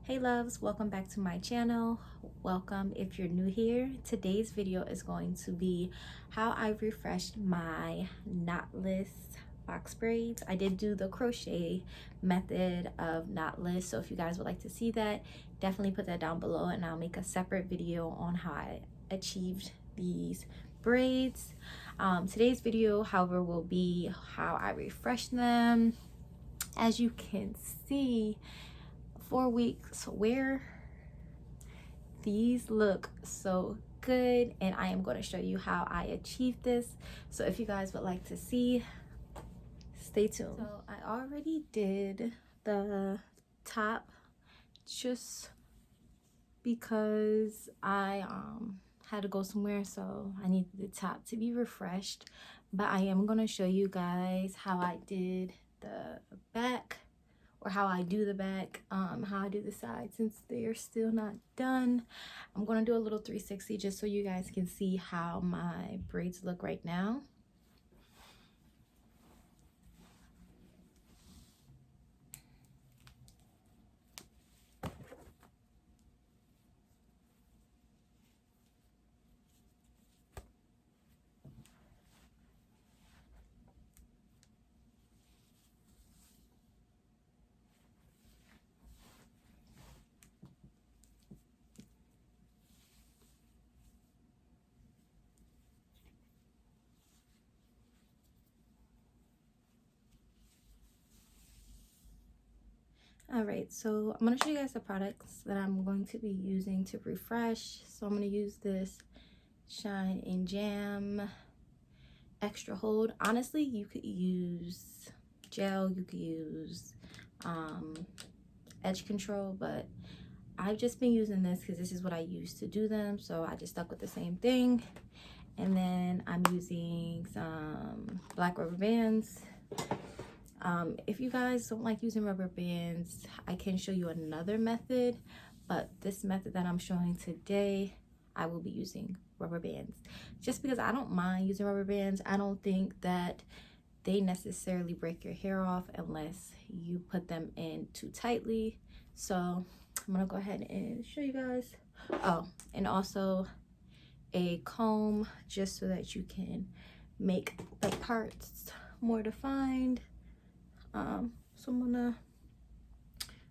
Hey loves, welcome back to my channel. Welcome if you're new here. Today's video is going to be how I refreshed my knotless box braids. I did do the crochet method of knotless, so if you guys would like to see that, definitely put that down below and I'll make a separate video on how I achieved these braids. Today's video, however, will be how I refreshed them. As you can see, 4 weeks wear, these look so good, and I am going to show you how I achieved this. So if you guys would like to see, stay tuned. So I already did the top just because I had to go somewhere, so I needed the top to be refreshed. But I am going to show you guys how I did the back, or how I do the back, how I do the side, since they're still not done. I'm going to do a little 360 just so you guys can see how my braids look right now. Alright, so I'm going to show you guys the products that I'm going to be using to refresh. So I'm going to use this Shine and Jam Extra Hold. Honestly, you could use gel, you could use edge control, but I've just been using this because this is what I used to do them, so I just stuck with the same thing. And then I'm using some black rubber bands. If you guys don't like using rubber bands, I can show you another method, but this method that I'm showing today, I will be using rubber bands just because I don't mind using rubber bands. I don't think that they necessarily break your hair off unless you put them in too tightly. So I'm gonna go ahead and show you guys. Oh, and also a comb just so that you can make the parts more defined. So I'm gonna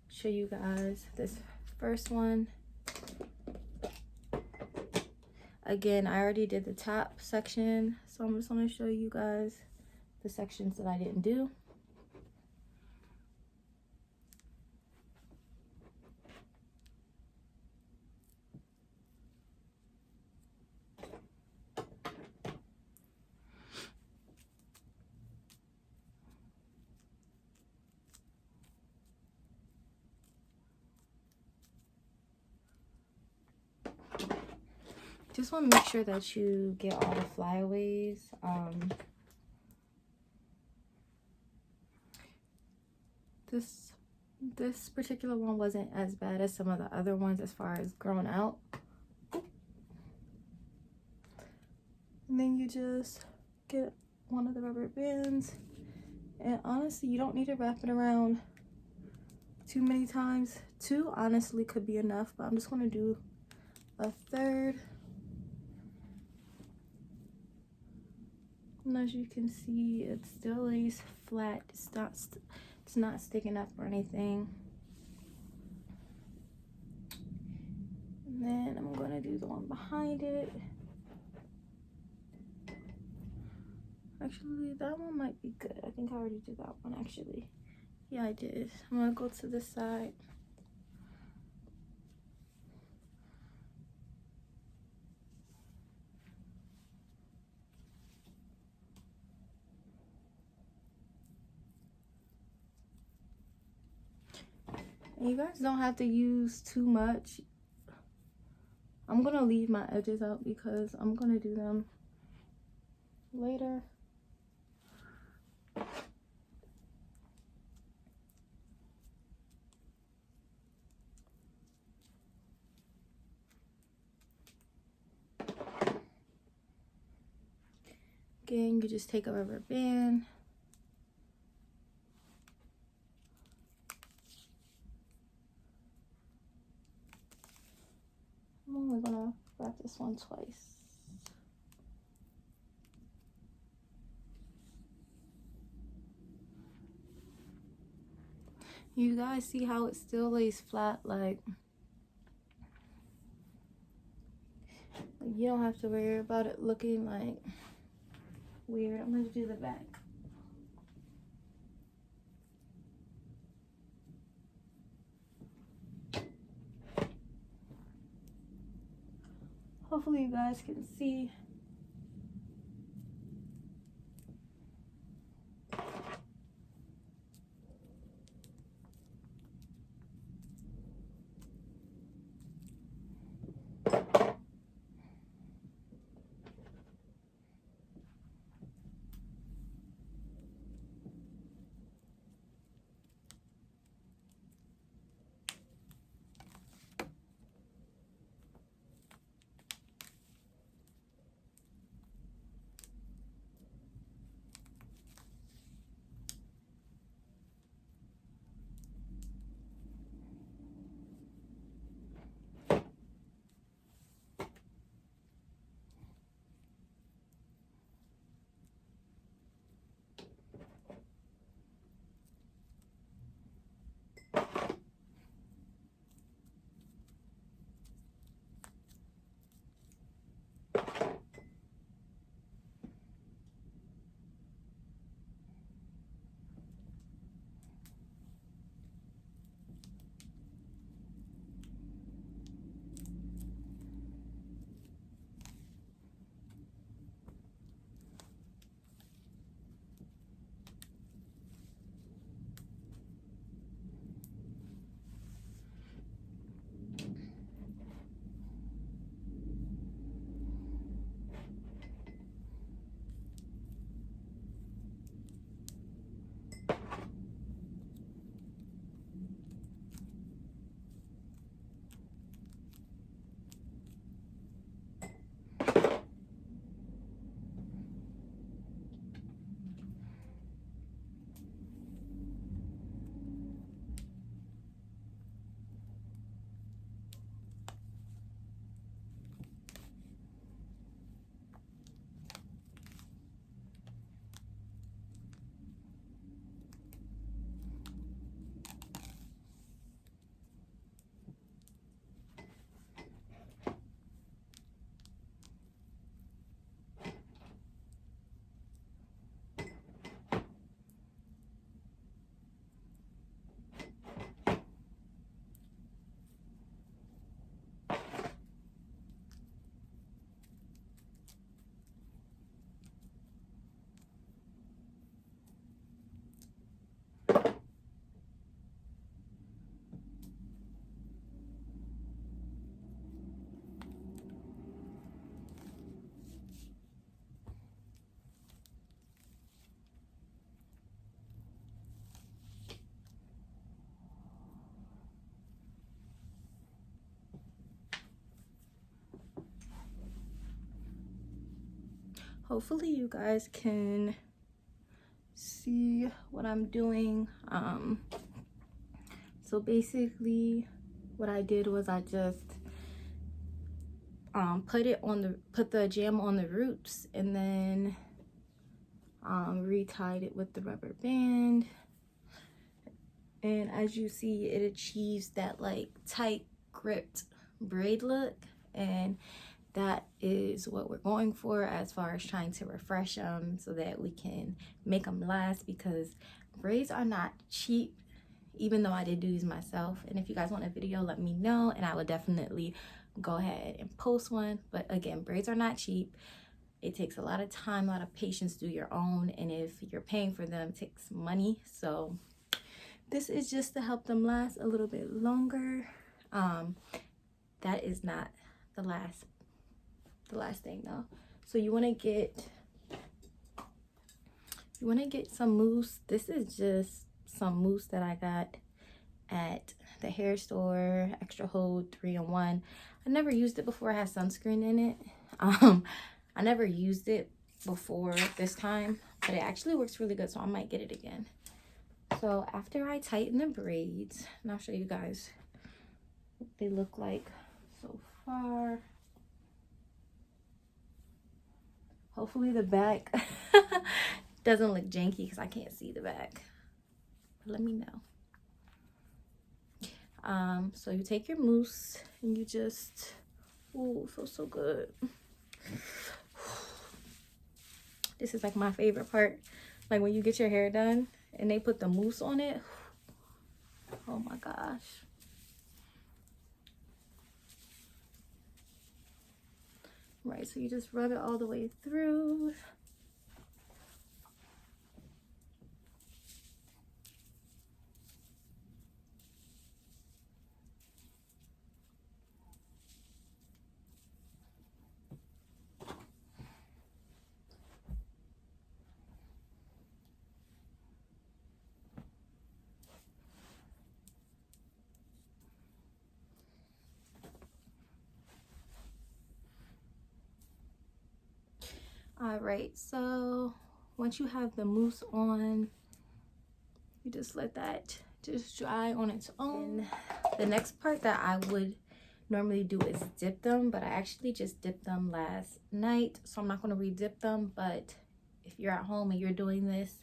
show you guys this first one. Again, I already did the top section, so I'm just gonna show you guys the sections that I didn't do. Just want to make sure that you get all the flyaways. This particular one wasn't as bad as some of the other ones as far as growing out. And then you just get one of the rubber bands, and honestly, you don't need to wrap it around too many times. 2 honestly could be enough, but I'm just going to do a third. And as you can see, it still lays flat. It's not sticking up or anything. And then I'm going to do the one behind it. Actually, that one might be good. I think I already did that one, actually. Yeah, I did. I'm going to go to this side. And you guys don't have to use too much. I'm going to leave my edges out because I'm going to do them later. Again, you just take a rubber band, only gonna wrap this one twice. You guys see how it still lays flat? Like you don't have to worry about it looking like weird. I'm gonna do the back. Hopefully you guys can see. Hopefully you guys can see what I'm doing. So basically what I did was I just put the jam on the roots and then retied it with the rubber band. And as you see, it achieves that like tight gripped braid look, and that is what we're going for as far as trying to refresh them so that we can make them last, because braids are not cheap, even though I did do these myself. And if you guys want a video, let me know and I will definitely go ahead and post one. But again, braids are not cheap. It takes a lot of time, a lot of patience to do your own, and if you're paying for them, it takes money. So this is just to help them last a little bit longer. That is not the last thing though. So you want to get some mousse. This is just some mousse that I got at the hair store, extra hold 3-in-1. I never used it before. It has sunscreen in it. I never used it before this time, but it actually works really good, so I might get it again. So after I tighten the braids, and I'll show you guys what they look like so far. Hopefully the back doesn't look janky because I can't see the back. But let me know. So you take your mousse and you just, ooh, feels so good. This is like my favorite part. Like when you get your hair done and they put the mousse on it. Oh my gosh. Right, so you just rub it all the way through. All right, so once you have the mousse on, you just let that just dry on its own. The next part that I would normally do is dip them, but I actually just dipped them last night, so I'm not going to re-dip them. But if you're at home and you're doing this,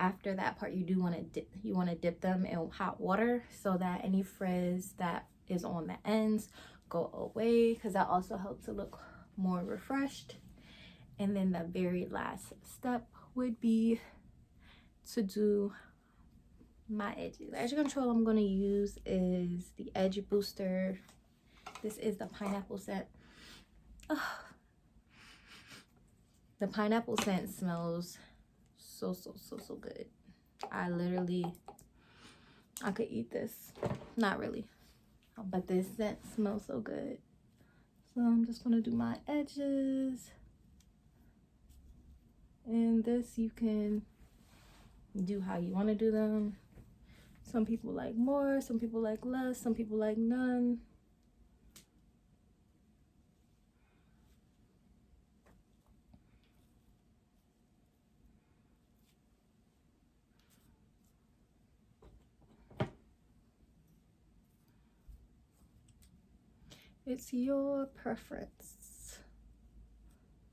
after that part, you do want to dip them in hot water so that any frizz that is on the ends go away, because that also helps it look more refreshed. And then the very last step would be to do my edges. The edge control I'm going to use is the Edge Booster. This is the pineapple scent. Ugh. The pineapple scent smells so good. I could eat this. Not really, but this scent smells so good. So I'm just going to do my edges. And this you can do how you want to do them. Some people like more, some people like less, some people like none. It's your preference.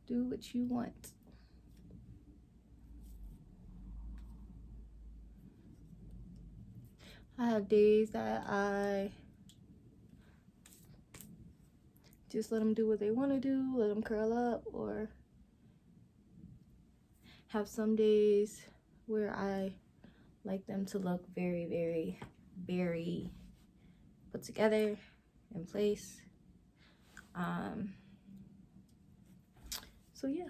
Do what you want. I have days that I just let them do what they want to do, let them curl up, or have some days where I like them to look very put together, in place. So yeah.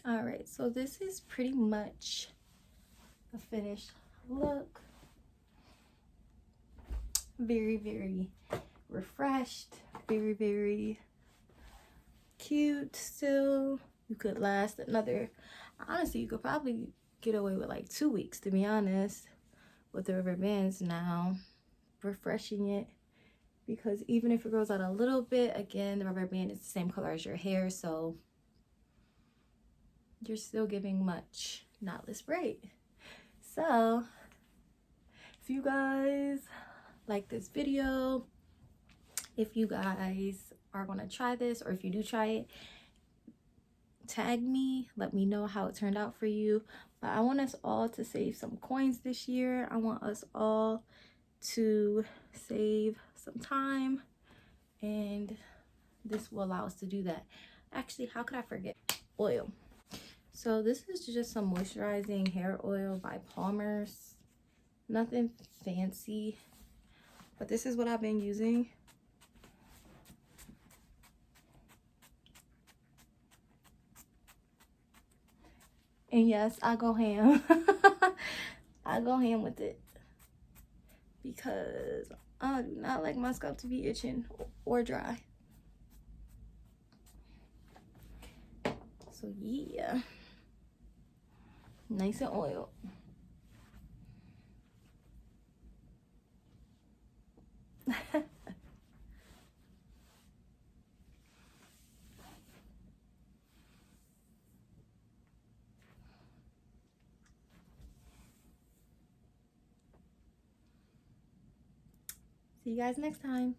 All right, so this is pretty much a finished look. Very refreshed, very cute still. You could last another, honestly, you could probably get away with like 2 weeks, to be honest, with the rubber bands now, refreshing it. Because even if it grows out a little bit, again, the rubber band is the same color as your hair, so you're still giving much knotless braid. So if you guys like this video, if you guys are going to try this, or if you do try it, tag me, let me know how it turned out for you. But I want us all to save some coins this year. I want us all to save some time, and this will allow us to do that. Actually, how could I forget? Oil. So this is just some moisturizing hair oil by Palmer's. Nothing fancy, but this is what I've been using. And yes, I go ham. I go ham with it because I do not like my scalp to be itching or dry. So yeah, Nice and oiled. See you guys next time.